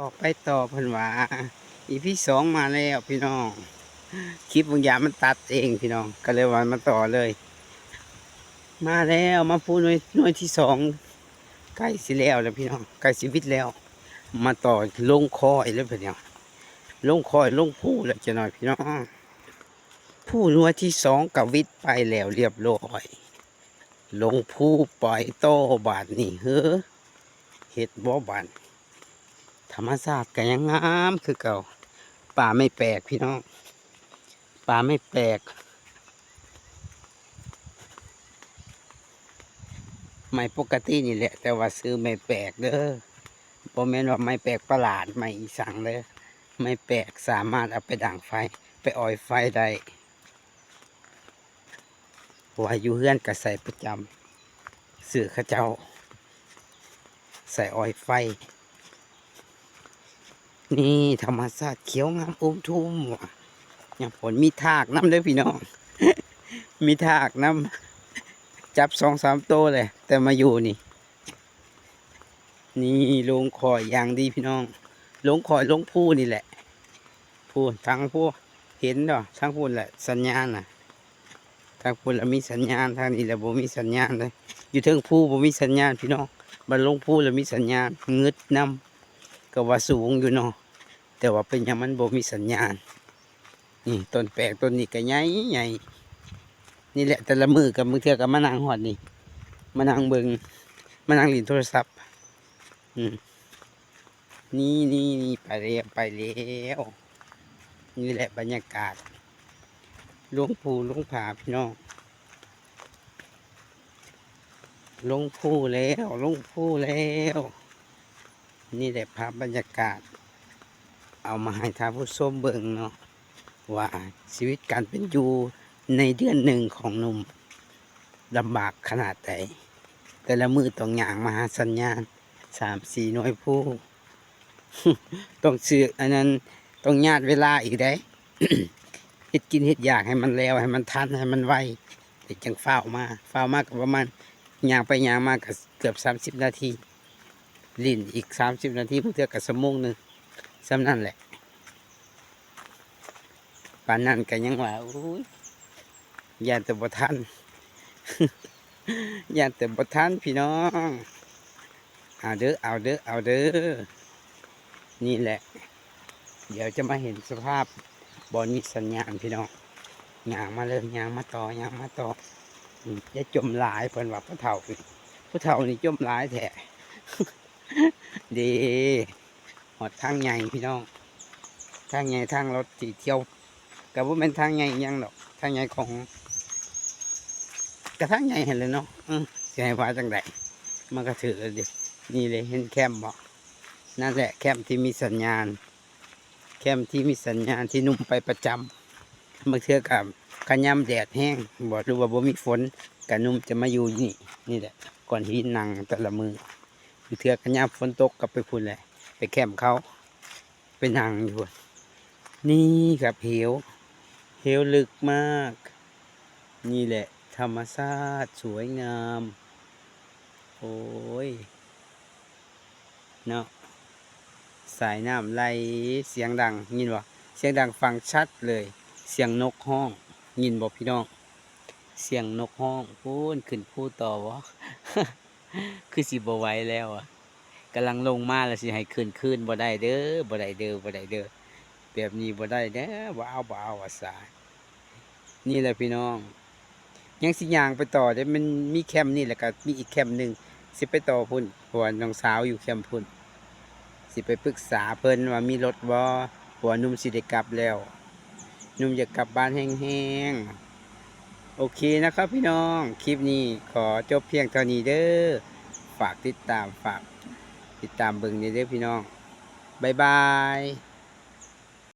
ออกไปต่อเพิ่นว่าอีพีสองมาแล้วพี่น้องคลิปบางอย่างมันตัดเองพี่น้องก็เลยว่ามาต่อเลยมาแล้วมาพูดหน่วยที่สองใกล้สิแล้วแล้วพี่น้องใกล้ชีวิตแล้วมาต่อลงคอยแล้วพี่น้องลงคอยลงผู้แล้วจะหน่อยพี่น้องผู้หน่วยที่สองกับวิทย์ไปแล้วเรียบร้อยลงผู้ปล่อยโตบาทนี่เฮ้อเฮ็ดบ่บานธรรมชาติก็ยังงามคือเก่าป่าไม่แปลกพี่น้องป่าไม่แปลกไม่ปกตินี่แหละแต่ว่าซื้อไม่แปลกเด้อบ่แม่นว่าไม่แปลกประหลาดไม่อีสังเด้อไม่แปลกสามารถเอาไปด่างไฟไปออยไฟได้ว่าอยู่เฮือนก็ใส่ประจำซื้อเขาเจ้าใส่ออยไฟนี่ธรรมชาติเขียวงามอุ้มทุ่มว่ะอย่างผลมีทากน้ำเด้อพี่น้อง มีทากน้ำจับ2-3โตเลยแต่มาอยู่นี่นี่ลงคอยอย่างดีพี่น้องลงคอยลงพูนี่แหละพูทั้งพูเห็นเนาะทั้งพูแหละสัญญาณน่ะทางพูแล้วมีสัญญาณทางนี้แล้วบ่มีสัญญาณเลยอยู่เทิงพูบ่มีสัญญาณพี่น้องบัดลงพูแล้วมีสัญญาณงึดน้ำก็ว่าสูงอยู่เนาะแต่ว่าเป็นอย่างมันบ่มีสัญญาณนี่ต้นแปลกต้นนี้ก็ใหญ่ใหญ่นี่แหละแต่ละมือกับมือเทือกับมานั่งหอดนี่มานั่งเบิงมานั่งเล่นโทรศัพท์นี่ไปแล้วนี่แหละบรรยากาศลงภูลงผาพี่น้องลงภูแล้วลงภูแล้วนี่แหละภาพบรรยากาศเอามาให้ท่านผู้ชมเบิ่งเนาะว่าชีวิตการเป็นอยู่ในเดือนหนึ่งของหนุ่มลำบากขนาดไหนแต่ละมือต้องย่างมาหาสัญญาณ3-4หน่วยผู้ ต้องซื้ออันนั้นต้องญาติเวลาอีกได้ เฮ็ดกินเฮ็ดอยากให้มันแล้วให้มันทันให้มันไวแต่จังเฝ้ามากกับประมาณย่างไปย่างมากับเกือบ30นาทีลิ้นอีก30นาทีเพื่อกับ1 ชั่วโมงสำนั่นแหละป่านนั้นก็ยังว่าอุ้ยย่านแต่บ่ทัน ย่านแต่บ่ทันพี่น้องเอาเด้อนี่แหละเดี๋ยวจะมาเห็นสภาพบอลมีสัญญาณพี่น้องย่างมาเลยย่างมาต่จะจมหลายเพิ่นว่าผู้เฒ่านี่จมหลายแท้ ดีหอดทางใหญ่พี่น้องทางใหญ่ทางรถที่เที่ยวกับว่าเป็นทางใหญ่ยังหรอกทางใหญ่ของกระทั่งใหญ่เห็นเลยเนาะจะให้ว่าจังไดมันก็ถือเลยดินี่เลยเห็นแคมป์บอกนั่นแหละแคมป์ที่มีสัญญาณที่นุ่มไปประจำบางเทื่อกับขยำแดดแห้งบอกหรือว่าบ่มีฝนกับนุ่มจะมาอยู่นี่แหละก่อนที่นั่งแต่ละมือบางเทื่อขยำฝนตกกับไปพุ่นเลยไปแคมป์เขาไปนั่งอยู่นี่ครับเหวลึกมากนี่แหละธรรมชาติสวยงามโอ้ยเนาะสายน้ำไหลเสียงดังยินวะเสียงดังฟังชัดเลยเสียงนกห้องยินบอกพี่น้องเสียงนกห้องพูนขึ้นพูดต่อวะ คือสิบ่ไหวแล้วอ่ะกำลังลงมาแล้วสิให้ขึ้นบ่ได้เด้อแบบนี้บ่ได้เด้อบ่เอาว่าสานี่แหละพี่น้องยังสิย่างไปต่อได้มันมีแคมป์นี่แหละก็มีอีกแคมป์หนึ่งสิไปต่อพุ่นเพราะว่าน้องสาวอยู่แคมป์พุ่นสิไปปรึกษาเพิ่นว่ามีรถบ่เพราะว่านุ่มสิได้กลับแล้วนุ่มอยากกลับบ้านแห้งๆโอเคนะครับพี่น้องคลิปนี้ขอจบเพียงเท่านี้เด้อฝากติดตามเบิ่งเด้อพี่น้องบ๊ายบาย